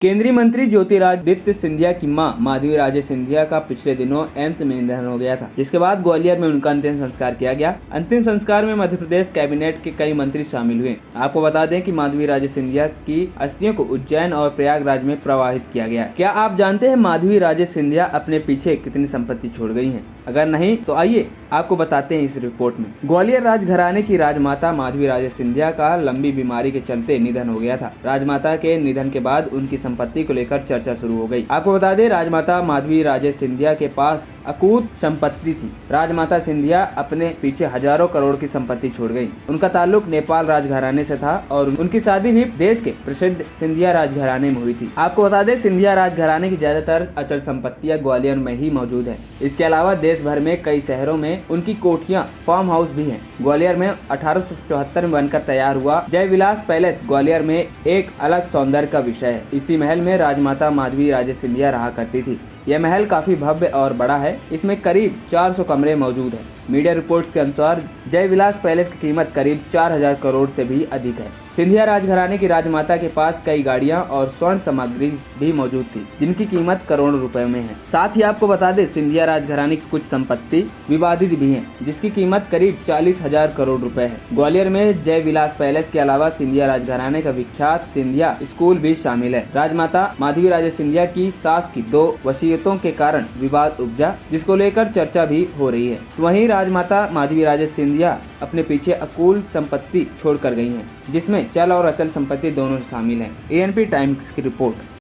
केंद्रीय मंत्री ज्योतिरादित्य सिंधिया की मां माधवी राजे सिंधिया का पिछले दिनों एम्स में निधन हो गया था, जिसके बाद ग्वालियर में उनका अंतिम संस्कार किया गया। अंतिम संस्कार में मध्य प्रदेश कैबिनेट के कई मंत्री शामिल हुए। आपको बता दें कि माधवी राजे सिंधिया की अस्थियों को उज्जैन और प्रयागराज में प्रवाहित किया गया। क्या आप जानते हैं माधवी राजे सिंधिया अपने पीछे कितनी संपत्ति छोड़ गई है? अगर नहीं तो आइए आपको बताते हैं इस रिपोर्ट में। ग्वालियर राजघराने की राजमाता माधवी राजे सिंधिया का लंबी बीमारी के चलते निधन हो गया था। राजमाता के निधन के बाद उनकी संपत्ति को लेकर चर्चा शुरू हो गई। आपको बता दें, राजमाता माधवी राजे सिंधिया के पास अकूत संपत्ति थी। राजमाता सिंधिया अपने पीछे हजारों करोड़ की संपत्ति छोड़ गई। उनका ताल्लुक नेपाल राजघराने से था और उनकी शादी भी देश के प्रसिद्ध सिंधिया राजघराने में हुई थी। आपको बता दें, सिंधिया राजघराने की ज्यादातर अचल संपत्तियां ग्वालियर में ही मौजूद है। इसके अलावा देश भर में कई शहरों में उनकी कोठियां, फार्म हाउस भी हैं। ग्वालियर में 1874 में बनकर तैयार हुआ जय विलास पैलेस ग्वालियर में एक अलग सौंदर्य का विषय है। इसी महल में राजमाता माधवी राजे सिंधिया रहा करती थी। यह महल काफी भव्य और बड़ा है। इसमें करीब 400 कमरे मौजूद हैं। मीडिया रिपोर्ट्स के अनुसार जय विलास पैलेस की कीमत करीब 4000 करोड़ से भी अधिक है। सिंधिया राजघराने की राजमाता के पास कई गाड़ियां और स्वर्ण सामग्री भी मौजूद थी, जिनकी कीमत करोड़ों रुपए में है। साथ ही आपको बता दें, सिंधिया राजघराने की कुछ संपत्ति विवादित भी है, जिसकी कीमत करीब 40,000 करोड़ रुपए है। ग्वालियर में जय विलास पैलेस के अलावा सिंधिया राजघराने का विख्यात सिंधिया स्कूल भी शामिल है। राजमाता माधवी राजे सिंधिया की सास की 2 वसीयतों के कारण विवाद उपजा, जिसको लेकर चर्चा भी हो रही है। वहीं राजमाता माधवी राजे सिंधिया अपने पीछे अकुल संपत्ति छोड़ कर गई हैं, जिसमें चल और अचल संपत्ति दोनों शामिल हैं। ANP टाइम्स की रिपोर्ट।